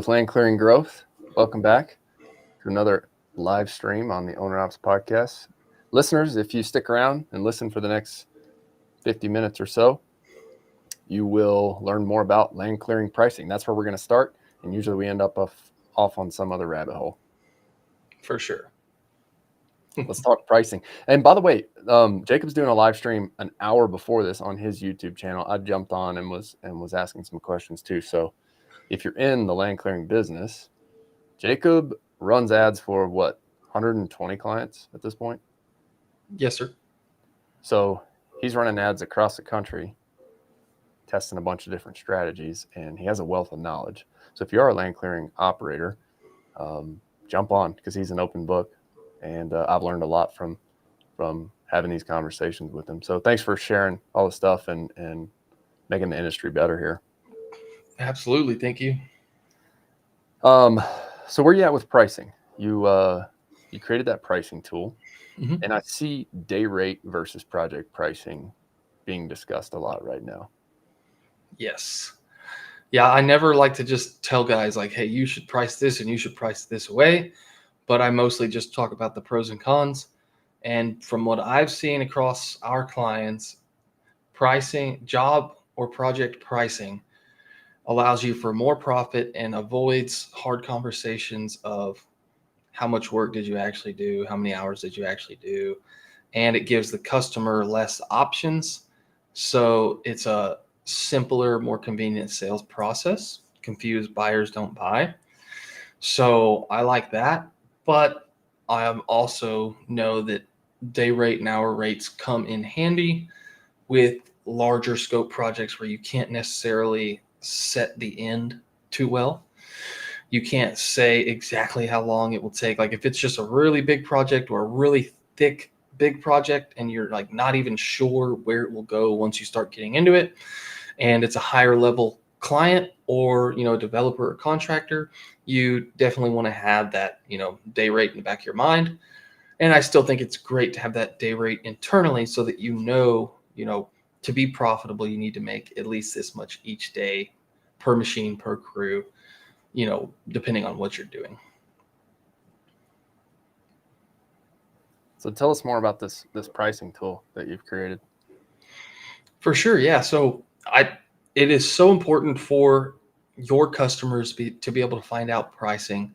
with Land Clearing Growth. Welcome back to another live stream on the OWNR OPS podcast. Listeners, if you stick around and listen for the next 50 minutes or so, you will learn more about land clearing pricing. That's where we're going to start, and usually we end up off on some other rabbit hole. For sure. Let's talk pricing. And by the way, Jacob's doing a live stream an hour before this on his YouTube channel. I jumped on and was asking some questions too. So if you're in the land clearing business, Jacob runs ads for what, 120 clients at this point? Yes, sir. So he's running ads across the country, testing a bunch of different strategies, and he has a wealth of knowledge. So if you are a land clearing operator, jump on, because he's an open book, and I've learned a lot from having these conversations with him. So thanks for sharing all the stuff and making the industry better here. Absolutely. Thank you. So where are you at with pricing? You created that pricing tool, and I see day rate versus project pricing being discussed a lot right now. Yes. Yeah, I never like to just tell guys like, hey, you should price this and you should price this away. But I mostly just talk about the pros and cons. And from what I've seen across our clients, pricing, job or project pricing allows you for more profit and avoids hard conversations of how much work did you actually do? How many hours did you actually do? And it gives the customer less options. So it's a simpler, more convenient sales process. Confused buyers don't buy. So I like that. But I also know that day rate and hour rates come in handy with larger scope projects where you can't necessarily set the end too well. You can't say exactly how long it will take. Like if it's just a really big project or a really thick, big project, and you're like not even sure where it will go once you start getting into it, and it's a higher level client or, a developer or contractor, you definitely want to have that, day rate in the back of your mind. And I still think it's great to have that day rate internally so that, to be profitable, you need to make at least this much each day per machine, per crew, depending on what you're doing. So tell us more about this pricing tool that you've created. For sure. Yeah. So it is so important for your customers to be able to find out pricing,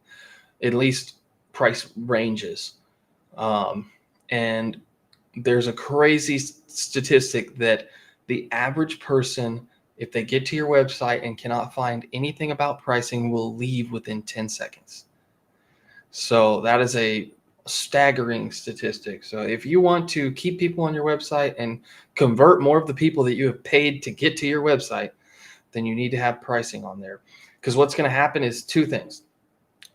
at least price ranges. And there's a crazy statistic that the average person, if they get to your website and cannot find anything about pricing, will leave within 10 seconds. So that is a staggering statistic. So if you want to keep people on your website and convert more of the people that you have paid to get to your website, then you need to have pricing on there. Because what's going to happen is two things.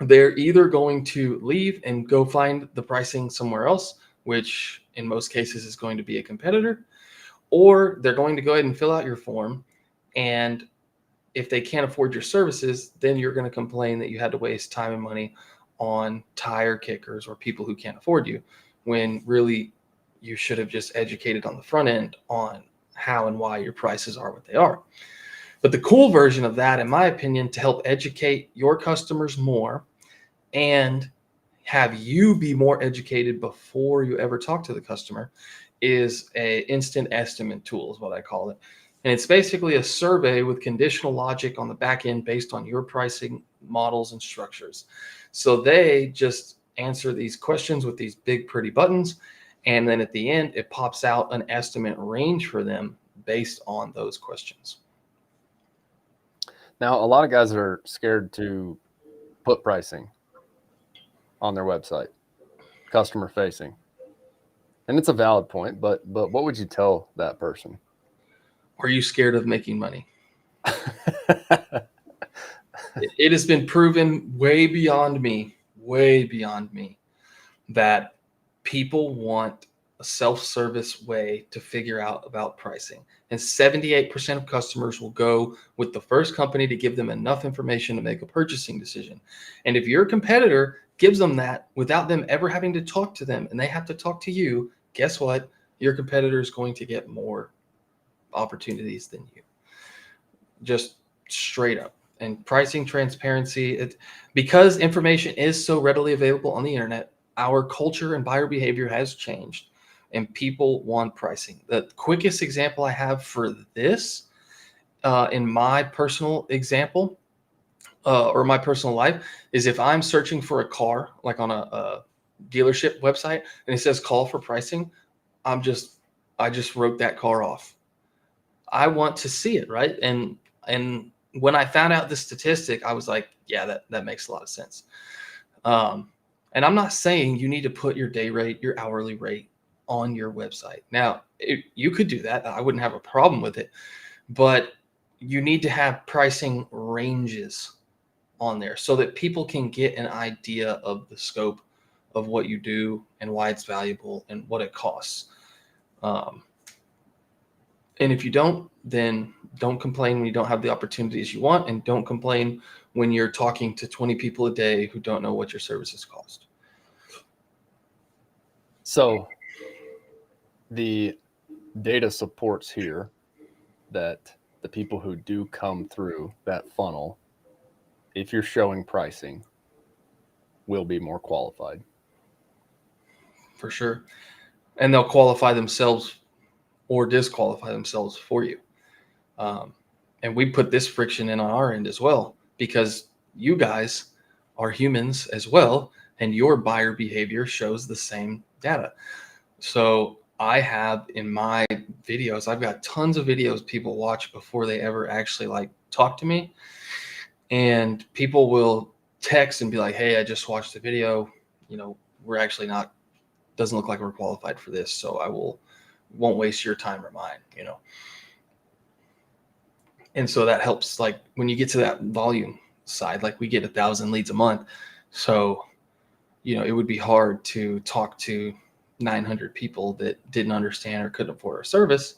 They're either going to leave and go find the pricing somewhere else, which in most cases is going to be a competitor, or they're going to go ahead and fill out your form. And if they can't afford your services, then you're going to complain that you had to waste time and money on tire kickers or people who can't afford you, when really you should have just educated on the front end on how and why your prices are what they are. But the cool version of that, in my opinion, to help educate your customers more and have you be more educated before you ever talk to the customer, is a instant estimate tool, is what I call it. And it's basically a survey with conditional logic on the back end based on your pricing models and structures. So they just answer these questions with these big, pretty buttons. And then at the end, it pops out an estimate range for them based on those questions. Now, a lot of guys are scared to put pricing on their website, customer facing. And it's a valid point, but what would you tell that person? Are you scared of making money? It has been proven way beyond me, that people want a self-service way to figure out about pricing. And 78% of customers will go with the first company to give them enough information to make a purchasing decision. And if your competitor gives them that without them ever having to talk to them, and they have to talk to you, guess what? Your competitor is going to get more opportunities than you. Just straight up. And pricing transparency, because information is so readily available on the internet, our culture and buyer behavior has changed, and people want pricing. The quickest example I have for this, in my personal example, or my personal life, is if I'm searching for a car, like on a dealership website, and it says call for pricing, I just wrote that car off. I want to see it, right? And when I found out the statistic, I was like, yeah, that makes a lot of sense. And I'm not saying you need to put your day rate, your hourly rate on your website. Now, you could do that. I wouldn't have a problem with it, but you need to have pricing ranges on there so that people can get an idea of the scope of what you do and why it's valuable and what it costs. And if you don't, then don't complain when you don't have the opportunities you want, and don't complain when you're talking to 20 people a day who don't know what your services cost. So the data supports here that the people who do come through that funnel, if you're showing pricing, will be more qualified. For sure. And they'll qualify themselves or disqualify themselves for you. And we put this friction in on our end as well, because you guys are humans as well, and your buyer behavior shows the same data. So I have in my videos, I've got tons of videos people watch before they ever actually like talk to me. And people will text and be like, hey, I just watched the video. We're actually not, doesn't look like we're qualified for this. So won't waste your time or mine, And so that helps, like when you get to that volume side, like we get 1,000 leads a month. So, it would be hard to talk to 900 people that didn't understand or couldn't afford our service,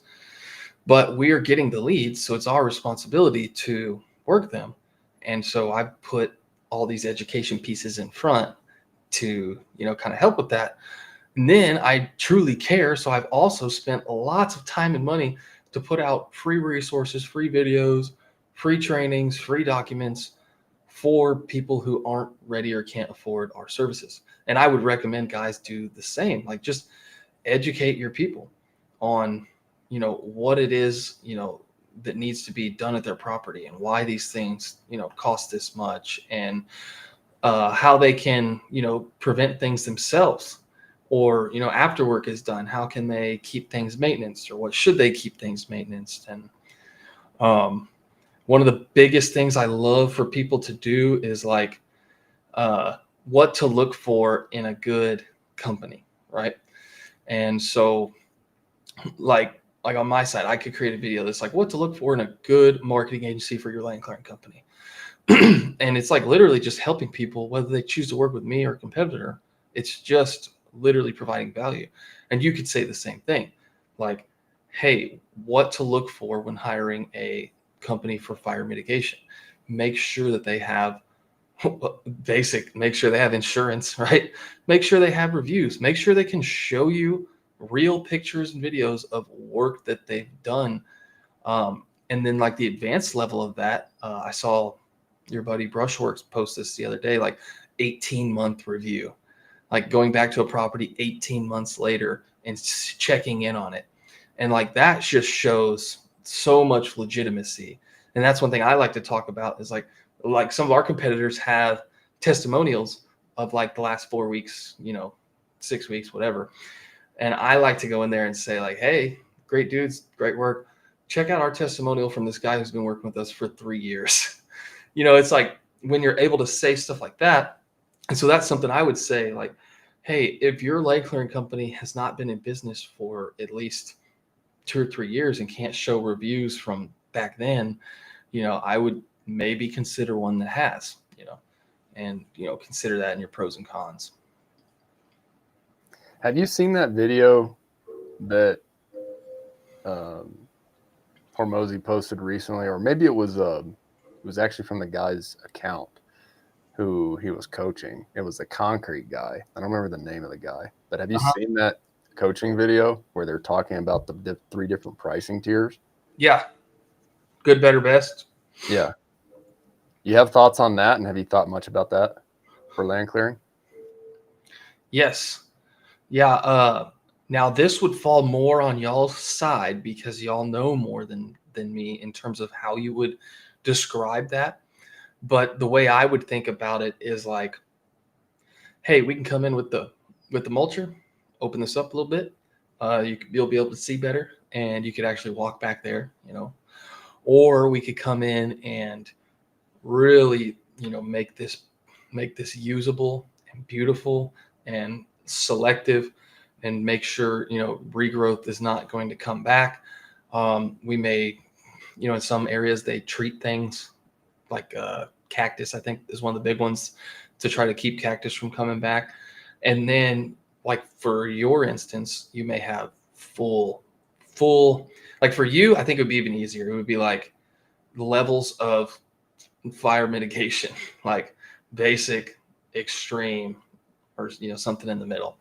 but we are getting the leads. So it's our responsibility to work them. And so I put all these education pieces in front to, kind of help with that. And then I truly care. So I've also spent lots of time and money to put out free resources, free videos, free trainings, free documents for people who aren't ready or can't afford our services. And I would recommend guys do the same. Like, just educate your people on, what it is, that needs to be done at their property, and why these things, cost this much, and how they can, prevent things themselves. Or, after work is done, how can they keep things maintenance, or what should they keep things maintenance? And one of the biggest things I love for people to do is like what to look for in a good company, right? And so like on my side, I could create a video that's like what to look for in a good marketing agency for your land clearing company. And it's like literally just helping people, whether they choose to work with me or a competitor. It's just literally providing value. And you could say the same thing, like, hey, what to look for when hiring a company for fire mitigation. Make sure that they have make sure they have insurance, right? Make sure they have reviews. Make sure they can show you real pictures and videos of work that they've done. And then like the advanced level of that, I saw your buddy Brushworks post this the other day, like 18-month review, like going back to a property 18 months later and checking in on it. And like that just shows so much legitimacy. And that's one thing I like to talk about is like some of our competitors have testimonials of like the last 4 weeks, 6 weeks, whatever. And I like to go in there and say like, hey, great dudes, great work. Check out our testimonial from this guy who's been working with us for 3 years. It's like when you're able to say stuff like that. And so that's something I would say, like, hey, if your land clearing company has not been in business for at least 2 or 3 years and can't show reviews from back then, I would maybe consider one that has, and, consider that in your pros and cons. Have you seen that video that Hormozy posted recently, or maybe it was actually from the guy's account who he was coaching? It was the concrete guy. I don't remember the name of the guy, but have you seen that coaching video where they're talking about the 3 different pricing tiers? Yeah. Good, better, best. Yeah. You have thoughts on that, and have you thought much about that for land clearing? Yes. Yeah. Now this would fall more on y'all's side because y'all know more than me in terms of how you would describe that. But the way I would think about it is like, hey, we can come in with the mulcher, open this up a little bit. You'll be able to see better, and you could actually walk back there, or we could come in and really, make this usable and beautiful and selective, and make sure regrowth is not going to come back. We may, in some areas they treat things like cactus, I think is one of the big ones, to try to keep cactus from coming back. And then, like for your instance, you may have full, like for you, I think it would be even easier. It would be like levels of fire mitigation, like basic, extreme, or something in the middle.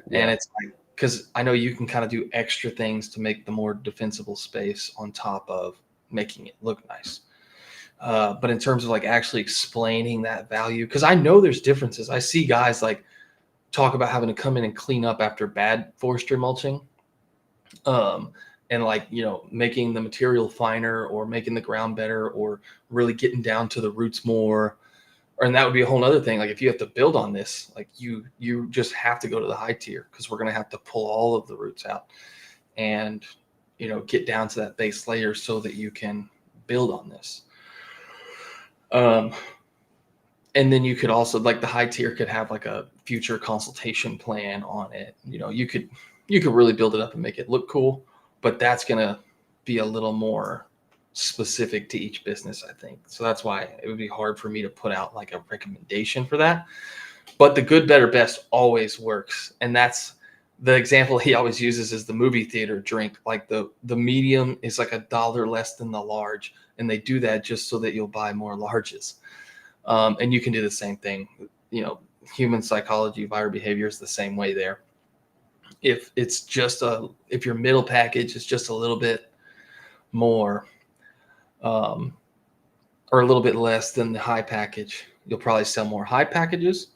Yeah. And it's like, because I know you can kind of do extra things to make the more defensible space on top of making it look nice. But in terms of like actually explaining that value, because I know there's differences. I see guys like talk about having to come in and clean up after bad forestry mulching, and like making the material finer or making the ground better or really getting down to the roots more. And that would be a whole other thing. Like if you have to build on this, like you just have to go to the high tier, because we're going to have to pull all of the roots out and get down to that base layer so that you can build on this. And then you could also, like the high tier could have like a future consultation plan on it. You could really build it up and make it look cool, but that's going to be a little more specific to each business, I think. So that's why it would be hard for me to put out like a recommendation for that. But the good, better, best always works. And that's the example he always uses is the movie theater drink. Like the medium is like $1 less than the large. And they do that just so that you'll buy more larges. And you can do the same thing. Human psychology, buyer behavior is the same way there. If your middle package is just a little bit more, or a little bit less than the high package, you'll probably sell more high packages.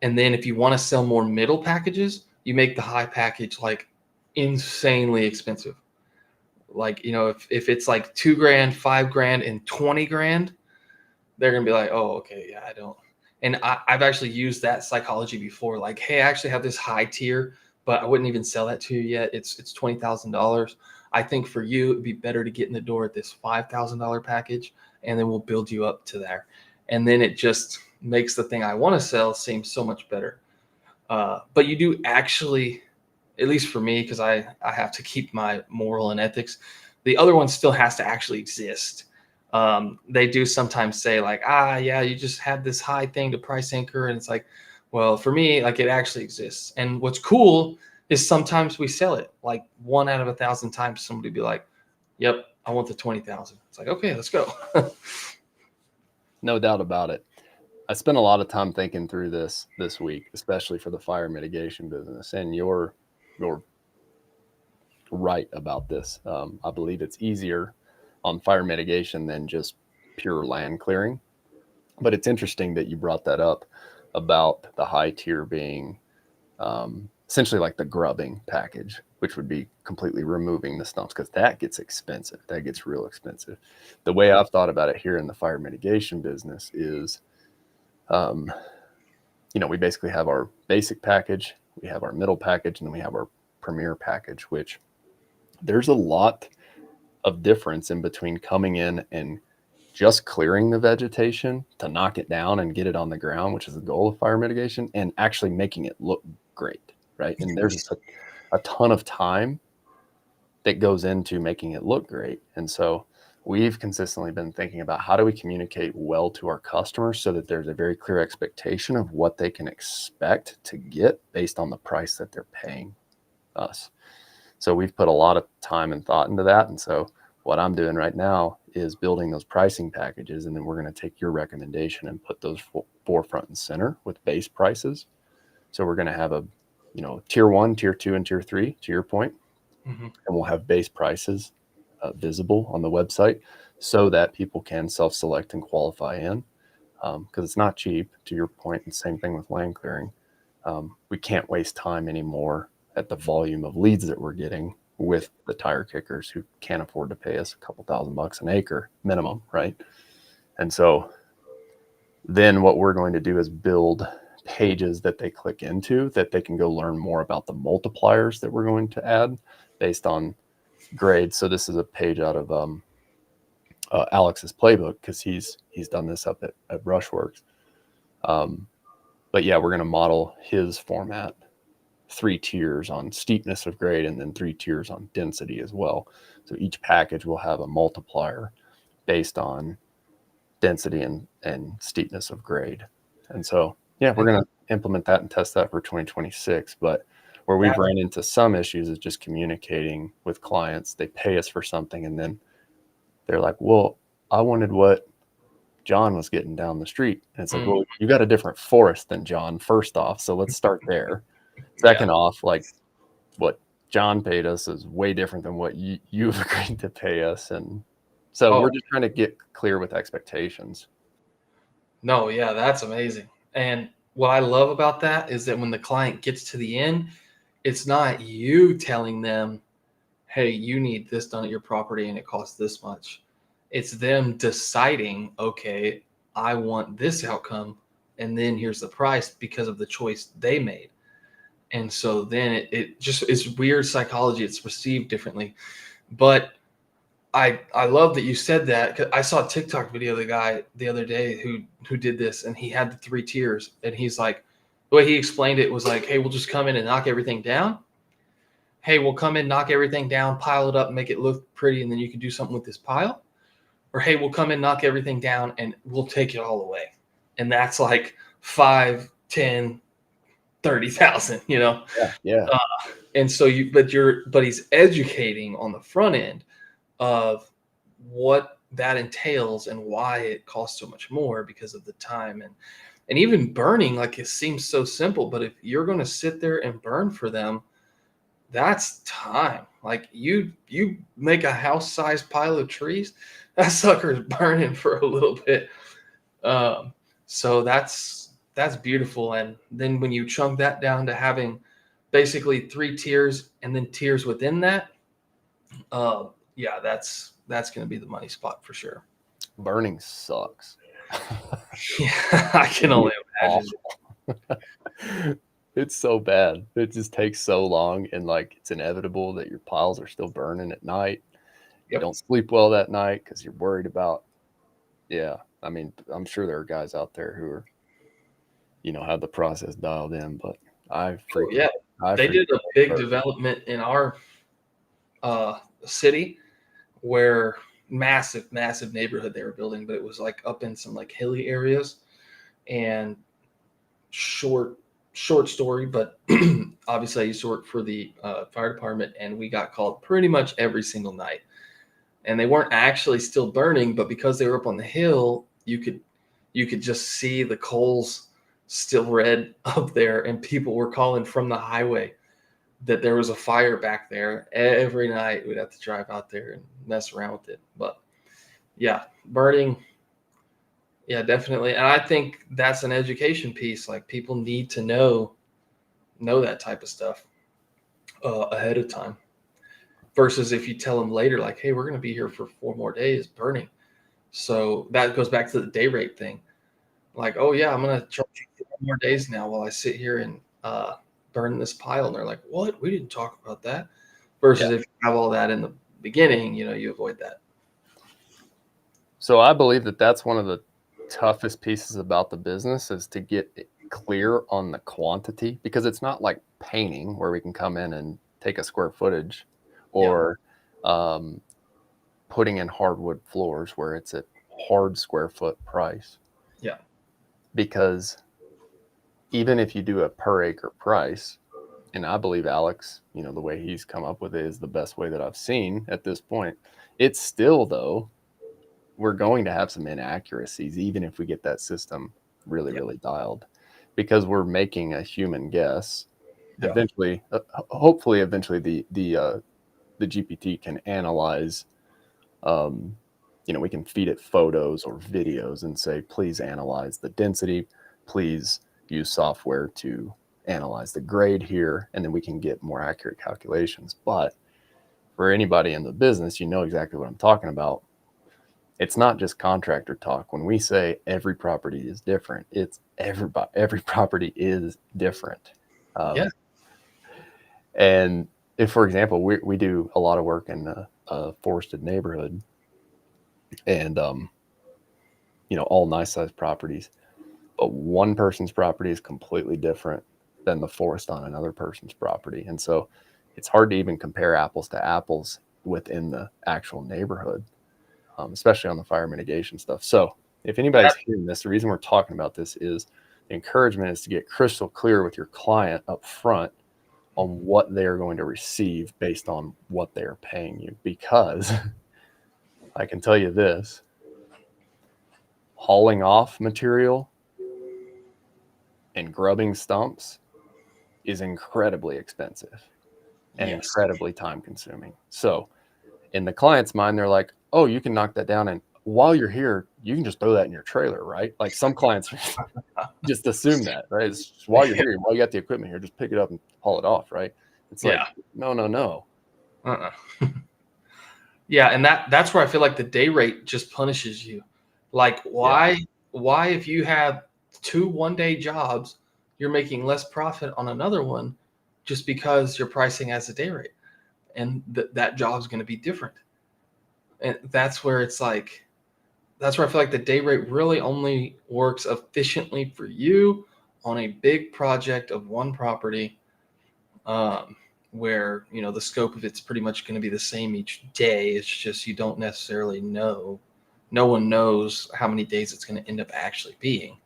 And then if you want to sell more middle packages, you make the high package like insanely expensive. Like, if it's like $2,000, $5,000, and $20,000, they're going to be like, oh, okay, yeah, I don't. And I've actually used that psychology before. Like, hey, I actually have this high tier, but I wouldn't even sell that to you yet. It's $20,000. I think for you, it'd be better to get in the door at this $5,000 package, and then we'll build you up to there. And then it just makes the thing I want to sell seem so much better. But you do actually, at least for me, because I have to keep my moral and ethics, the other one still has to actually exist. They do sometimes say like, yeah, you just had this high thing to price anchor. And it's like, well, for me, like it actually exists. And what's cool is sometimes we sell it like 1 out of 1,000 times. Somebody be like, yep, I want the 20,000. It's like, okay, let's go. No doubt about it. I spent a lot of time thinking through this week, especially for the fire mitigation business. And you're right about this. I believe it's easier on fire mitigation than just pure land clearing. But it's interesting that you brought that up about the high tier being essentially like the grubbing package, which would be completely removing the stumps, because that gets expensive. That gets real expensive. The way I've thought about it here in the fire mitigation business is, we basically have our basic package, we have our middle package, and then we have our premier package, which there's a lot of difference in between coming in and just clearing the vegetation to knock it down and get it on the ground, which is the goal of fire mitigation, and actually making it look great, right? And there's a ton of time that goes into making it look great. And so we've consistently been thinking about how do we communicate well to our customers so that there's a very clear expectation of what they can expect to get based on the price that they're paying us. So we've put a lot of time and thought into that. And so what I'm doing right now is building those pricing packages, and then we're going to take your recommendation and put those forefront and center with base prices. So we're going to have a, tier 1, tier 2, and tier 3, to your point. Mm-hmm. And we'll have base prices visible on the website so that people can self-select and qualify in, because it's not cheap, to your point, and same thing with land clearing. We can't waste time anymore at the volume of leads that we're getting with the tire kickers who can't afford to pay us a couple $1,000 an acre minimum, right? And so then what we're going to do is build pages that they click into that they can go learn more about the multipliers that we're going to add based on grade. So this is a page out of Alex's playbook, because he's done this up at Brushworks. But yeah, we're going to model his format, 3 tiers on steepness of grade and then 3 tiers on density as well. So each package will have a multiplier based on density and steepness of grade. And so, yeah, we're going to implement that and test that for 2026. But where we've ran into some issues is just communicating with clients. They pay us for something and then they're like, well, I wanted what John was getting down the street. And it's like, well, you got a different forest than John, first off. So let's start there. Second off, like, what John paid us is way different than what you've agreed to pay us. And so we're just trying to get clear with expectations. No, yeah, that's amazing. And what I love about that is that when the client gets to the end, it's not you telling them, hey, you need this done at your property and it costs this much. It's them deciding, okay, I want this outcome, and then here's the price because of the choice they made. And so then it just is weird psychology. It's received differently. But I love that you said that, 'cause I saw a TikTok video of the guy the other day who did this, and he had the 3 tiers, and he's like, the way he explained it was like, hey, we'll just come in and knock everything down. Hey, we'll come in, knock everything down, pile it up, make it look pretty, and then you can do something with this pile. Or hey, we'll come in, knock everything down, and we'll take it all away. And that's like 5, 10, 30,000, you know? Yeah. And so but he's educating on the front end of what that entails and why it costs so much more because of the time and even burning. Like, it seems so simple, but if you're going to sit there and burn for them, that's time. Like, you make a house-sized pile of trees, that sucker's burning for a little bit. So that's beautiful. And then when you chunk that down to having basically 3 tiers and then tiers within that, yeah, that's going to be the money spot for sure. Burning sucks. Yeah, I can only imagine. It's so bad. It just takes so long, and like, it's inevitable that your piles are still burning at night. You don't sleep well that night because you're worried about. Yeah, I mean, I'm sure there are guys out there who are, have the process dialed in, but they did a big development in our city where massive neighborhood they were building, but it was like up in some like hilly areas. And short story, but obviously I used to work for the fire department, and we got called pretty much every single night. And they weren't actually still burning, but because they were up on the hill, you could just see the coals still red up there, and people were calling from the highway that there was a fire back there. Every night we'd have to drive out there and mess around with it. But yeah, burning, yeah, definitely. And I think that's an education piece. Like, people need to know that type of stuff ahead of time, versus if you tell them later, like, hey, we're going to be here for 4 more days burning. So that goes back to the day rate thing. Like, oh yeah, I'm going to charge you 4 more days now while I sit here and burn this pile. And they're like, what? We didn't talk about that. Versus if you have all that in the beginning, you avoid that. So I believe that that's one of the toughest pieces about the business, is to get clear on the quantity, because it's not like painting where we can come in and take a square footage, or putting in hardwood floors where it's a hard square foot price. Yeah. Because even if you do a per acre price, and I believe Alex, the way he's come up with it is the best way that I've seen at this point, it's still, though, we're going to have some inaccuracies, even if we get that system really, really dialed, because we're making a human guess. Yeah. Eventually, hopefully, the GPT can analyze we can feed it photos or videos and say, please analyze the density, please use software to analyze the grade here, and then we can get more accurate calculations. But for anybody in the business, you know exactly what I'm talking about. It's not just contractor talk. When we say every property is different, it's every property is different. Yeah. And if, for example, we do a lot of work in a forested neighborhood, and all nice sized properties, but one person's property is completely different than the forest on another person's property, and so it's hard to even compare apples to apples within the actual neighborhood, especially on the fire mitigation stuff. So if anybody's hearing this, the reason we're talking about this is the encouragement is to get crystal clear with your client up front on what they're going to receive based on what they're paying you. Because I can tell you this, hauling off material and grubbing stumps is incredibly expensive and Yes. incredibly time consuming. So in the client's mind, they're like, oh, you can knock that down, and while you're here, you can just throw that in your trailer, right? Like some clients just assume that, right? It's just, while you're here, while you got the equipment here, just pick it up and haul it off, right? It's like, Yeah. no. Uh-uh. Yeah, and that's where I feel like the day rate just punishes you. Like, why if you have 2 one-day jobs, you're making less profit on another one just because you're pricing as a day rate, and that job's going to be different. And that's where it's like, that's where I feel like the day rate really only works efficiently for you on a big project of one property, where the scope of it's pretty much going to be the same each day. It's just you don't necessarily know. No one knows how many days it's going to end up actually being.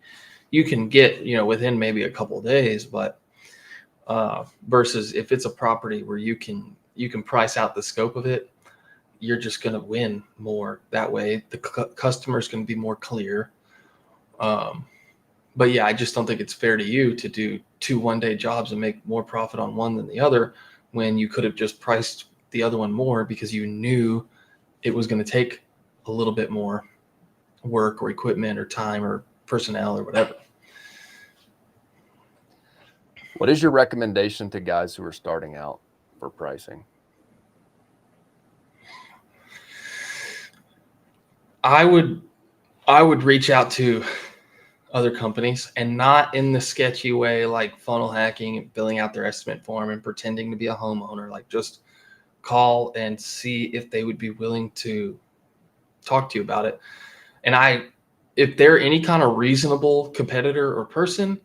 You can get within maybe a couple of days, but versus if it's a property where you can price out the scope of it, you're just going to win more that way. The customer is going to be more clear. But yeah, I just don't think it's fair to you to do 2 one-day jobs and make more profit on one than the other when you could have just priced the other one more because you knew it was going to take a little bit more work or equipment or time or personnel or whatever. What is your recommendation to guys who are starting out for pricing? I would reach out to other companies, and not in the sketchy way like funnel hacking and filling out their estimate form and pretending to be a homeowner. Like, just call and see if they would be willing to talk to you about it. And if they're any kind of reasonable competitor or person,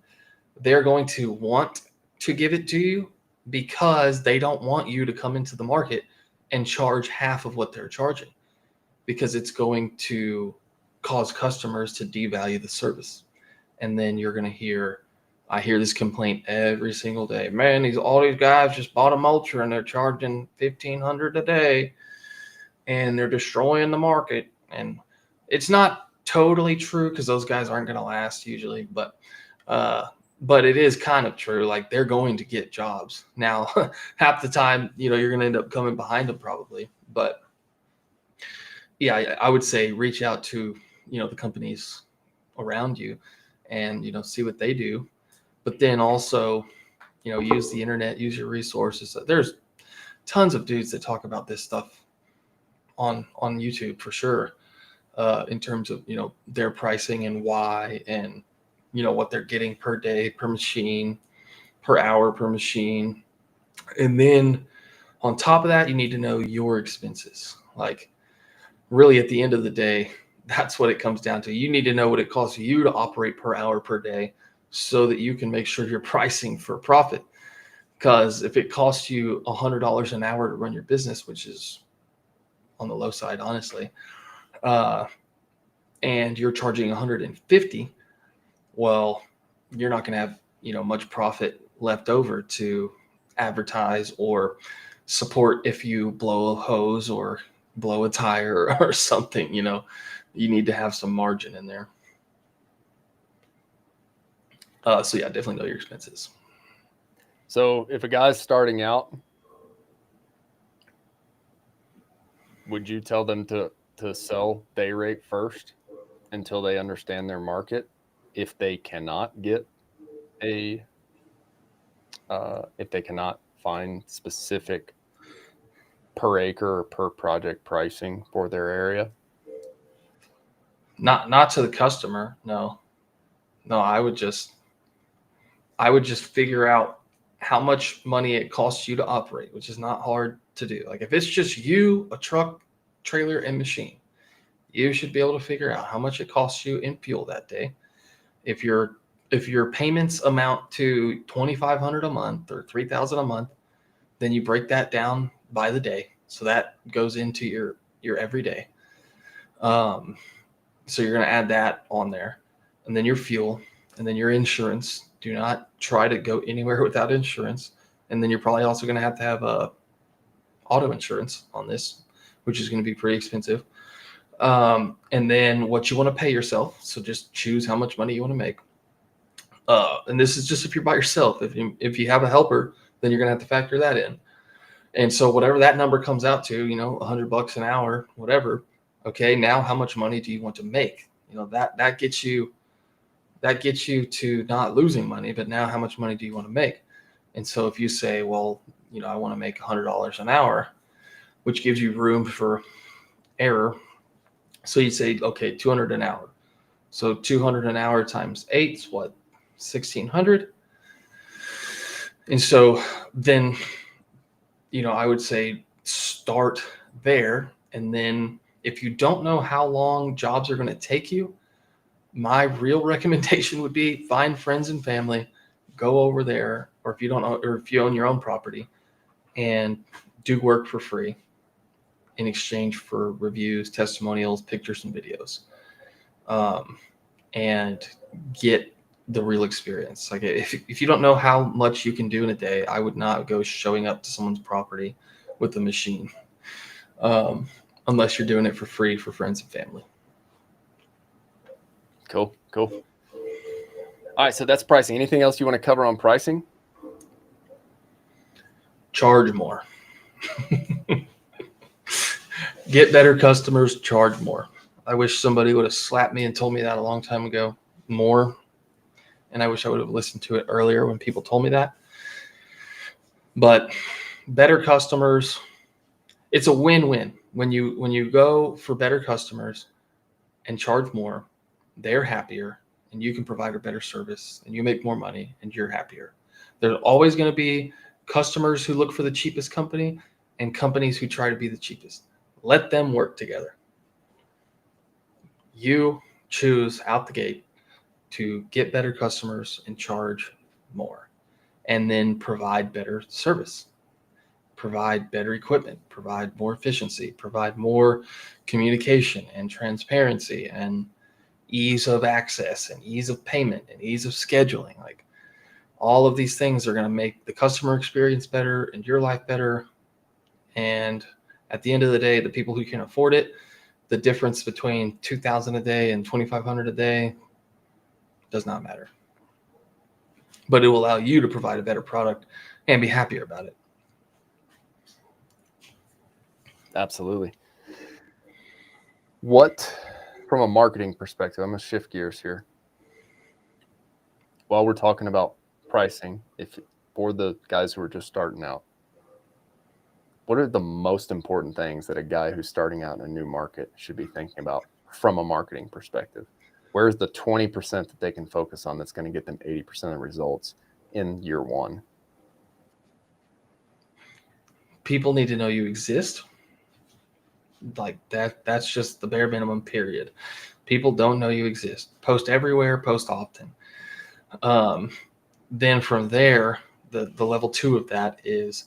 they're going to want to give it to you because they don't want you to come into the market and charge half of what they're charging, because it's going to cause customers to devalue the service. And then you're going to I hear this complaint every single day. Man, all these guys just bought a mulcher and they're charging $1,500 a day and they're destroying the market. And it's not totally true because those guys aren't going to last usually, but it is kind of true. Like, they're going to get jobs. Now, half the time, you're going to end up coming behind them probably. But yeah, I would say reach out to, the companies around you and, see what they do. But then also, use the internet, use your resources. There's tons of dudes that talk about this stuff on YouTube for sure, in terms of, their pricing and why, and, what they're getting per day, per machine, per hour, per machine. And then on top of that, you need to know your expenses. Like, really, at the end of the day, that's what it comes down to. You need to know what it costs you to operate per hour per day so that you can make sure you're pricing for profit. Because if it costs you $100 an hour to run your business, which is on the low side, honestly, and you're charging 150, well, you're not going to have, much profit left over to advertise or support if you blow a hose or blow a tire or something. You need to have some margin in there. So yeah, definitely know your expenses. So if a guy's starting out, would you tell them to to sell day rate first until they understand their market. If they cannot get if they cannot find specific per acre or per project pricing for their area. Not to the customer. No, I would just figure out how much money it costs you to operate, which is not hard to do. Like if it's just you, a truck, trailer, and machine, you should be able to figure out how much it costs you in fuel that day. If your payments amount to $2,500 a month or $3,000 a month, then you break that down by the day. So that goes into your everyday. So you're going to add that on there, and then your fuel, and then your insurance. Do not try to go anywhere without insurance. And then you're probably also going to have auto insurance on this, which is going to be pretty expensive. And then what you want to pay yourself. So just choose how much money you want to make. And this is just if you're by yourself. If you have a helper, then you're going to have to factor that in. And so whatever that number comes out to, $100 an hour, whatever. Okay, now how much money do you want to make? That gets you to not losing money, but now how much money do you want to make? And so if you say, well, I want to make $100 an hour, which gives you room for error. So you'd say, okay, $200 an hour. So $200 an hour times 8 is what? $1,600. And so then, I would say start there. And then if you don't know how long jobs are going to take you, my real recommendation would be find friends and family, go over there, or if you don't know, or if you own your own property, and do work for free in exchange for reviews, testimonials, pictures, and videos, and get the real experience. Like if you don't know how much you can do in a day, I would not go showing up to someone's property with a machine, unless you're doing it for free for friends and family. Cool. All right, so that's pricing. Anything else you want to cover on pricing? Charge more. Get better customers, charge more. I wish somebody would have slapped me and told me that a long time ago. More. And I wish I would have listened to it earlier when people told me that. But better customers, it's a win-win. When you go for better customers and charge more, they're happier, and you can provide a better service, and you make more money, and you're happier. There's always going to be customers who look for the cheapest company and companies who try to be the cheapest. Let them work together. You choose out the gate to get better customers and charge more, and then provide better service, provide better equipment, provide more efficiency, provide more communication and transparency and ease of access and ease of payment and ease of scheduling. Like all of these things are going to make the customer experience better and your life better. And at the end of the day, the people who can afford it, the difference between $2,000 a day and $2,500 a day does not matter. But it will allow you to provide a better product and be happier about it. Absolutely. What, from a marketing perspective, I'm going to shift gears here. While we're talking about pricing, if for the guys who are just starting out, what are the most important things that a guy who's starting out in a new market should be thinking about from a marketing perspective? Where's the 20% that they can focus on that's going to get them 80% of the results in year one? People need to know you exist. Like that's just the bare minimum, period. People don't know you exist. Post everywhere, post often. Then from there, the level 2 of that is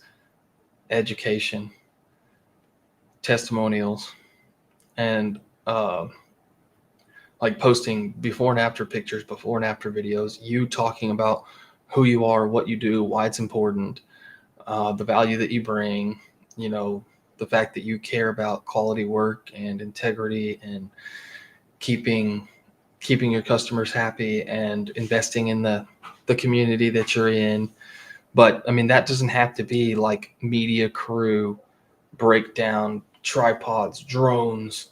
education, testimonials, and like posting before and after pictures, before and after videos, you talking about who you are, what you do, why it's important, the value that you bring, the fact that you care about quality work and integrity and keeping your customers happy and investing in the community that you're in. But I mean, that doesn't have to be like media crew breakdown, tripods, drones,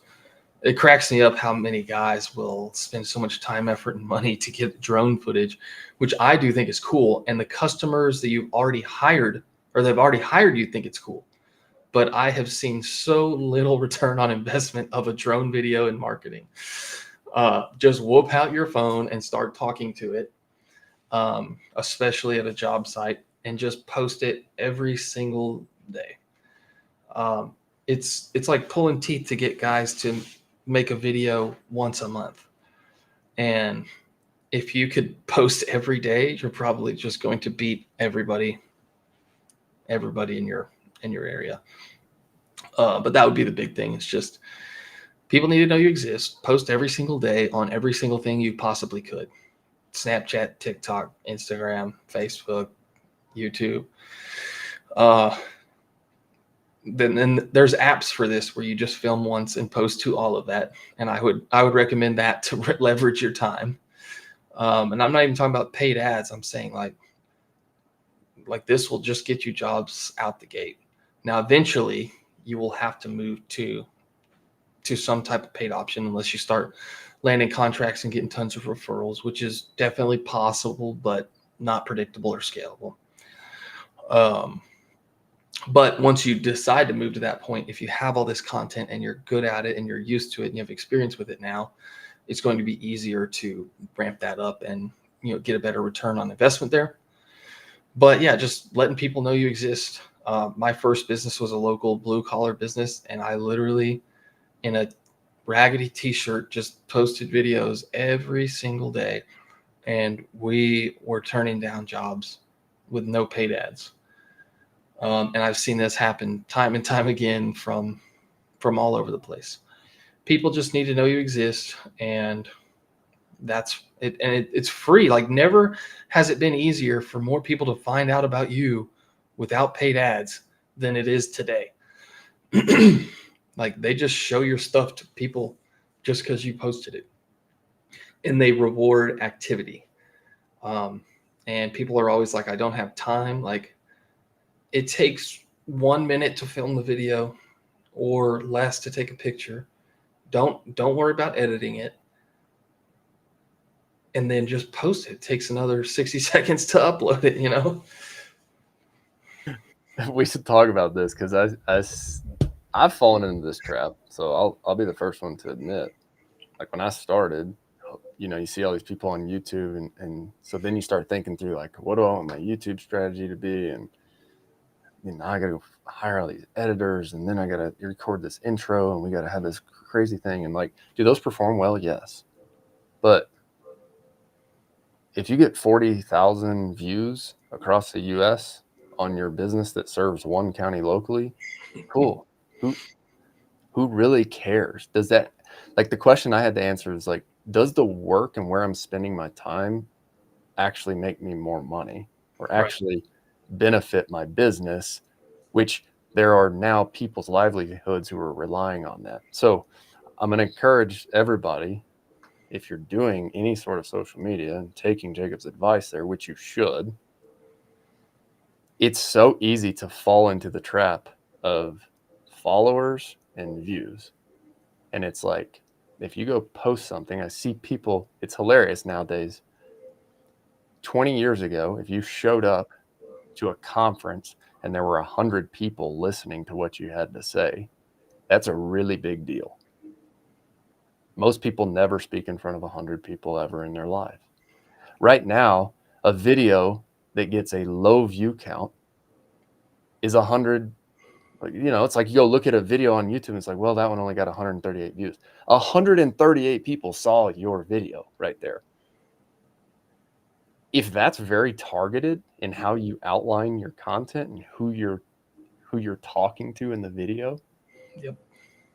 it cracks me up how many guys will spend so much time, effort, and money to get drone footage, which I do think is cool. And the customers that you've already hired or they've already hired you think it's cool. But I have seen so little return on investment of a drone video in marketing. Just whoop out your phone and start talking to it, especially at a job site, and just post it every single day. It's like pulling teeth to get guys to make a video once a month. And if you could post every day, you're probably just going to beat everybody in your area. But that would be the big thing. It's just people need to know you exist. Post every single day on every single thing you possibly could. Snapchat, TikTok, Instagram, Facebook, YouTube. Then there's apps for this where you just film once and post to all of that. And I would recommend that to leverage your time. And I'm not even talking about paid ads. I'm saying like this will just get you jobs out the gate. Now, eventually you will have to move to some type of paid option unless you start landing contracts and getting tons of referrals, which is definitely possible, but not predictable or scalable. But once you decide to move to that point, if you have all this content and you're good at it and you're used to it and you have experience with it now, it's going to be easier to ramp that up and get a better return on investment there. But yeah, just letting people know you exist. My first business was a local blue collar business, and I literally, in a raggedy t-shirt, just posted videos every single day, and we were turning down jobs with no paid ads. And I've seen this happen time and time again from all over the place. People just need to know you exist, and that's it. And it's free. Like, never has it been easier for more people to find out about you without paid ads than it is today. Like, they just show your stuff to people just because you posted it, and they reward activity. And people are always like, I don't have time. Like, it takes 1 minute to film the video or less to take a picture. Don't worry about editing it, and then just post it. It takes another 60 seconds to upload it. We should talk about this because I've fallen into this trap. So I'll be the first one to admit, like, when I started, you see all these people on YouTube, and so then you start thinking through, like, what do I want my YouTube strategy to be? And I got to hire all these editors, and then I got to record this intro, and we got to have this crazy thing. And, like, do those perform well? Yes. But if you get 40,000 views across the US on your business that serves one county locally, cool. Who really cares? Does that, like, the question I had to answer is, like, does the work and where I'm spending my time actually make me more money or actually benefit my business, which there are now people's livelihoods who are relying on that. So I'm going to encourage everybody, if you're doing any sort of social media and taking Jacob's advice there, which you should, it's so easy to fall into the trap of followers and views. And it's like, if you go post something, I see people, it's hilarious nowadays. 20 years ago, if you showed up to a conference and there were 100 people listening to what you had to say, that's a really big deal. Most people never speak in front of 100 people ever in their life. Right now, a video that gets a low view count is 100. It's like you go look at a video on YouTube and it's like, well, that one only got 138 views. 138 people saw your video right there. If that's very targeted in how you outline your content and who you're talking to in the video, Yep.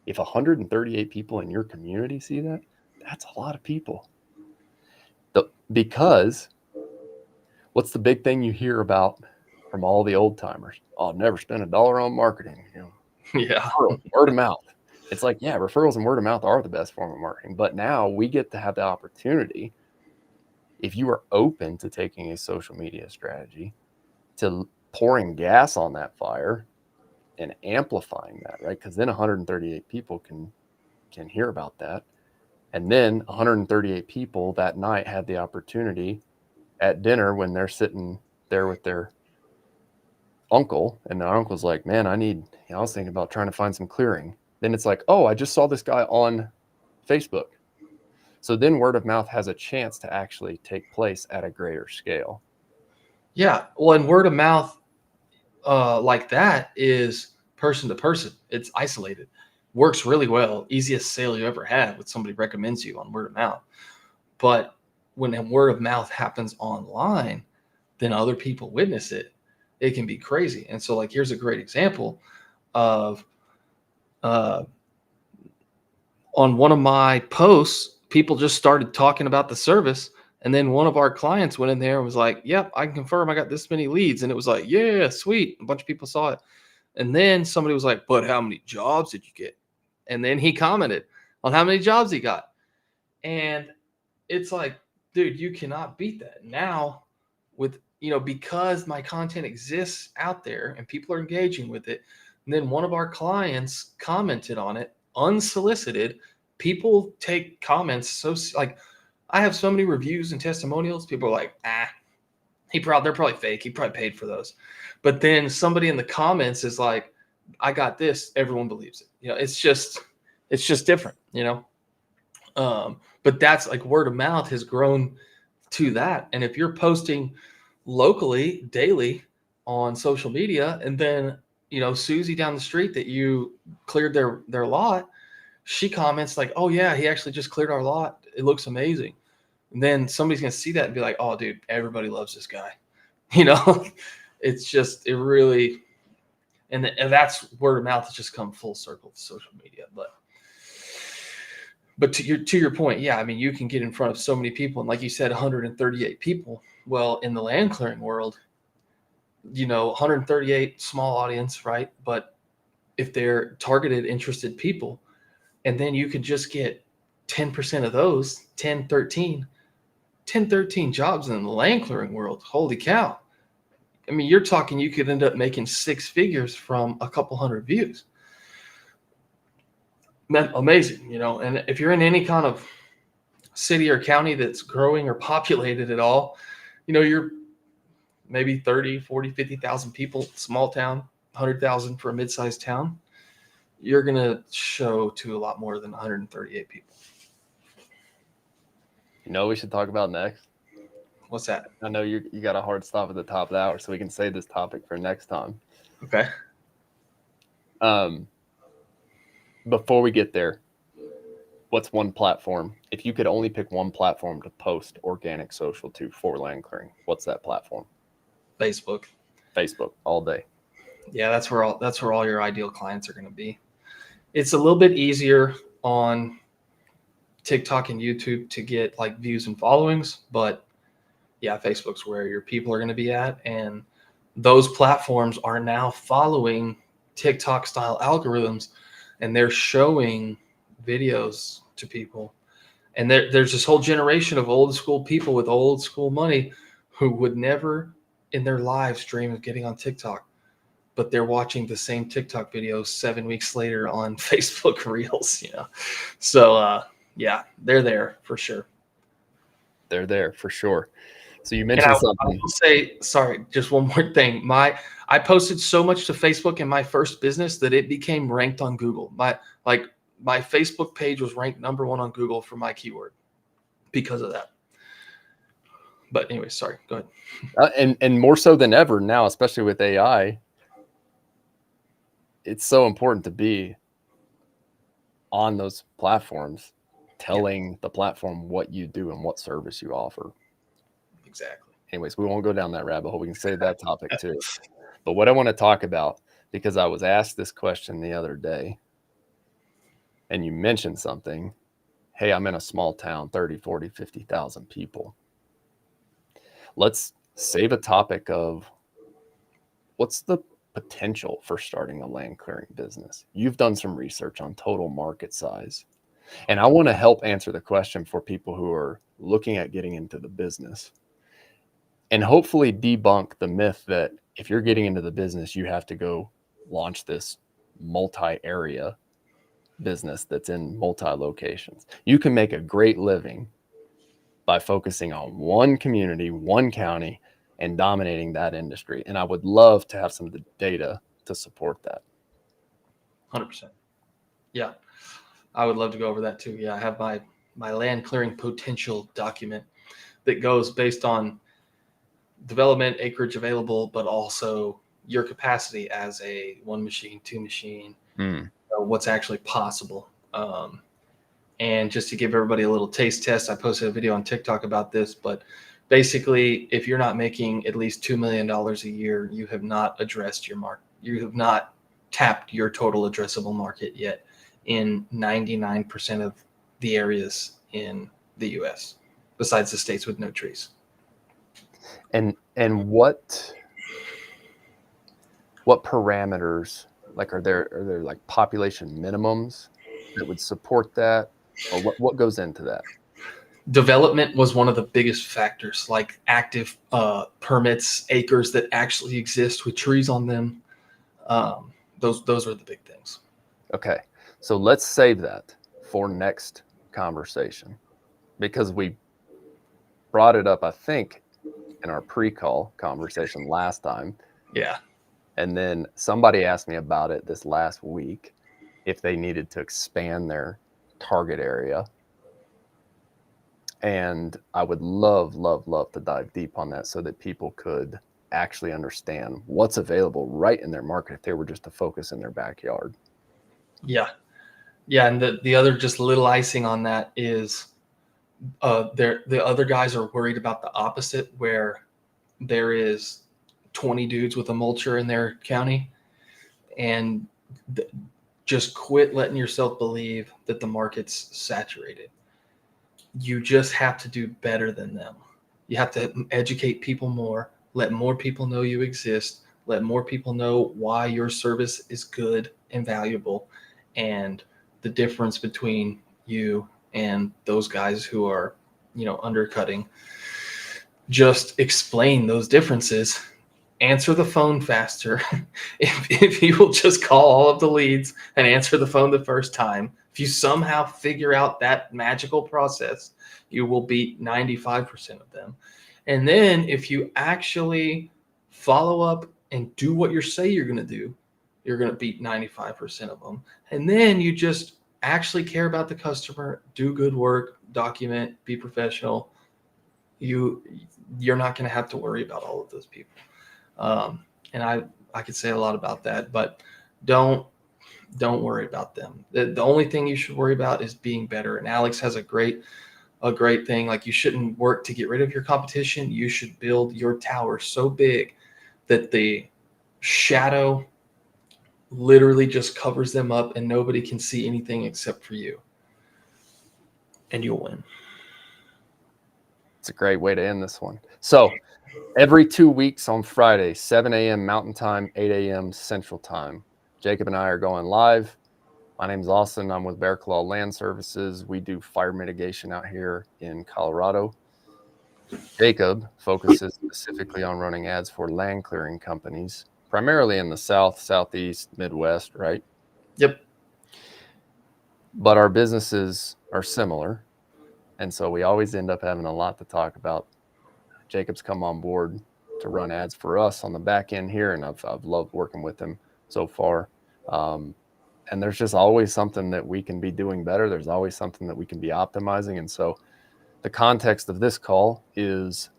If 138 people in your community see that, that's a lot of people. Because what's the big thing you hear about from all the old timers? Oh, I've never spent $1 on marketing. Yeah. Word of mouth. It's like, yeah, referrals and word of mouth are the best form of marketing. But now we get to have the opportunity, if you are open to taking a social media strategy, to pouring gas on that fire and amplifying that, right? Because then 138 people can can hear about that. And then 138 people that night had the opportunity at dinner when they're sitting there with their uncle, and their uncle's like, man, I was thinking about trying to find some clearing. Then it's like, oh, I just saw this guy on Facebook. So then word of mouth has a chance to actually take place at a greater scale. Yeah. Well, and word of mouth like that is person to person. It's isolated. Works really well. Easiest sale you ever had when somebody recommends you on word of mouth. But when word of mouth happens online, then other people witness it. It can be crazy. And so, like, here's a great example of on one of my posts, people just started talking about the service. And then one of our clients went in there and was like, yep, I can confirm I got this many leads. And it was like, yeah, sweet. A bunch of people saw it. And then somebody was like, but how many jobs did you get? And then he commented on how many jobs he got. And it's like, dude, you cannot beat that. Now, with, because my content exists out there and people are engaging with it. And then one of our clients commented on it unsolicited. People take comments so, like, I have so many reviews and testimonials. People are like, they're probably fake. He probably paid for those. But then somebody in the comments is like, I got this. Everyone believes it. It's just different, but that's like word of mouth has grown to that. And if you're posting locally daily on social media, and then, Susie down the street that you cleared their lot, she comments like, oh yeah, he actually just cleared our lot. It looks amazing. And then somebody's going to see that and be like, oh dude, everybody loves this guy. It's just, it really, and that's word of mouth has just come full circle to social media. But to your point, yeah, I mean, you can get in front of so many people. And like you said, 138 people. Well, in the land clearing world, 138 small audience, right? But if they're targeted, interested people, and then you could just get 10% of those, 13 jobs in the land clearing world. Holy cow. I mean, you're talking, you could end up making 6 figures from a couple hundred views. Amazing, and if you're in any kind of city or county that's growing or populated at all, you're maybe 30, 40, 50,000 people, small town, 100,000 for a mid-sized town, you're going to show to a lot more than 138 people. We should talk about next? What's that? I know you got a hard stop at the top of the hour, so we can save this topic for next time. Okay. Before we get there, what's one platform? If you could only pick one platform to post organic social to for land clearing, what's that platform? Facebook all day. Yeah, that's where all your ideal clients are going to be. It's a little bit easier on TikTok and YouTube to get like views and followings, but yeah, Facebook's where your people are going to be at. And those platforms are now following TikTok style algorithms, and they're showing videos to people. And there's this whole generation of old school people with old school money who would never in their lives dream of getting on TikTok, but they're watching the same TikTok videos 7 weeks later on Facebook Reels, So, yeah, they're there for sure. They're there for sure. So you mentioned something. I will say, sorry, just one more thing. I posted so much to Facebook in my first business that it became ranked on Google. My Facebook page was ranked number 1 on Google for my keyword because of that. But anyway, sorry, go ahead. And more so than ever now, especially with AI, it's so important to be on those platforms, telling the platform what you do and what service you offer. Exactly. Anyways, we won't go down that rabbit hole. We can save that topic too. But what I want to talk about, because I was asked this question the other day, and you mentioned something, hey, I'm in a small town, 30, 40, 50,000 people. Let's save a topic of what's the potential for starting a land clearing business. You've done some research on total market size. And I want to help answer the question for people who are looking at getting into the business, and hopefully debunk the myth that if you're getting into the business, you have to go launch this multi-area business that's in multi-locations. You can make a great living by focusing on one community, one county, and dominating that industry. And I would love to have some of the data to support that. 100%. Yeah. I would love to go over that too. Yeah. I have my land clearing potential document that goes based on development, acreage available, but also your capacity as a 1 machine, 2 machine, what's actually possible. And just to give everybody a little taste test, I posted a video on TikTok about this, but basically, if you're not making at least $2 million a year, you have not addressed your market. You have not tapped your total addressable market yet in 99% of the areas in the U.S., besides the states with no trees. And what parameters, like are there like population minimums that would support that, or what goes into that? Development was one of the biggest factors, like active permits, acres that actually exist with trees on them. Those are the big things. Okay, so let's save that for next conversation, because we brought it up, I think, in our pre-call conversation last time. Yeah. And then somebody asked me about it this last week, if they needed to expand their target area. And I would love to dive deep on that so that people could actually understand what's available right in their market if they were just to focus in their backyard. Yeah. Yeah. And the other just little icing on that is the other guys are worried about the opposite, where there is 20 dudes with a mulcher in their county, and just quit letting yourself believe that the market's saturated. You just have to do better than them. You have to educate people more, let more people know you exist, let more people know why your service is good and valuable, and the difference between you and those guys who are, undercutting. Just explain those differences. Answer the phone faster. If you will just call all of the leads and answer the phone the first time, if you somehow figure out that magical process, you will beat 95% of them. And then if you actually follow up and do what you say you're going to do, you're going to beat 95% of them. And then you just actually care about the customer, do good work, document, be professional. You're not going to have to worry about all of those people. And I could say a lot about that, but don't worry about them. The only thing you should worry about is being better. And Alex has a great thing. Like, you shouldn't work to get rid of your competition. You should build your tower so big that the shadow literally just covers them up and nobody can see anything except for you. And you'll win. It's a great way to end this one. So every 2 weeks on Friday, 7 a.m. Mountain Time, 8 a.m. Central Time, Jacob and I are going live. My name's Austin. I'm with Bear Claw Land Services. We do fire mitigation out here in Colorado. Jacob focuses specifically on running ads for land clearing companies, primarily in the South, Southeast, Midwest, right? Yep. But our businesses are similar, and so we always end up having a lot to talk about. Jacob's come on board to run ads for us on the back end here, and I've loved working with him so far. And there's just always something that we can be doing better. There's always something that we can be optimizing. And so the context of this call is,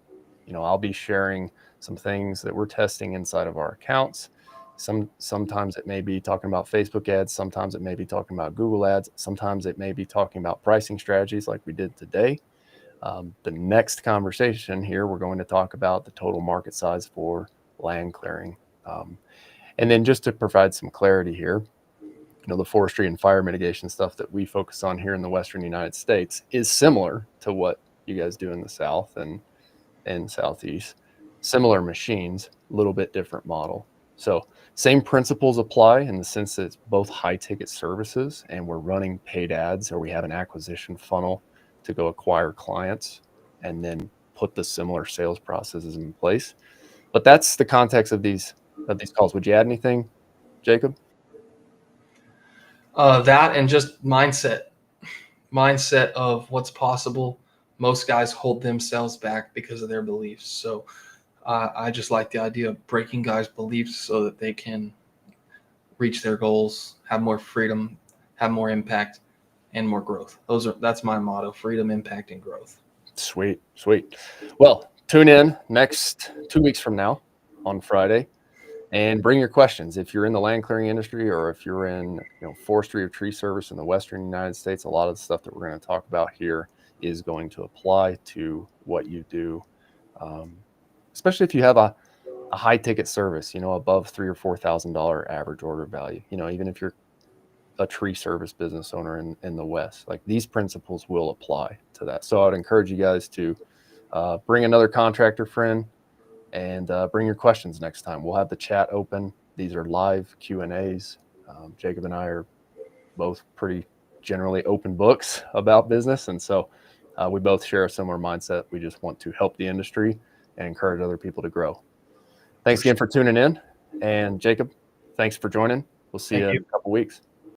I'll be sharing some things that we're testing inside of our accounts. Sometimes it may be talking about Facebook ads. Sometimes it may be talking about Google ads. Sometimes it may be talking about pricing strategies like we did today. The next conversation here, we're going to talk about the total market size for land clearing. And then just to provide some clarity here, the forestry and fire mitigation stuff that we focus on here in the Western United States is similar to what you guys do in the South and Southeast. Similar machines, a little bit different model. So same principles apply in the sense that it's both high ticket services and we're running paid ads, or we have an acquisition funnel to go acquire clients and then put the similar sales processes in place. But that's the context of these calls. Would you add anything, Jacob? That and just mindset of what's possible. Most guys hold themselves back because of their beliefs. So I just like the idea of breaking guys' beliefs so that they can reach their goals, have more freedom, have more impact, and more growth. That's my motto: freedom, impact, and growth. Sweet, sweet. Well, tune in next 2 weeks from now on Friday, and bring your questions. If you're in the land clearing industry, or if you're in forestry or tree service in the Western United States, a lot of the stuff that we're going to talk about here is going to apply to what you do, especially if you have a high ticket service, above $3,000 or $4,000 average order value. Even if you're a tree service business owner in the West, like, these principles will apply to that. So I would encourage you guys to bring another contractor friend, and bring your questions next time. We'll have the chat open. These are live Q&As. Jacob and I are both pretty generally open books about business, and so we both share a similar mindset. We just want to help the industry and encourage other people to grow. Thanks again for tuning in. And Jacob, thanks for joining. We'll see you in a couple weeks.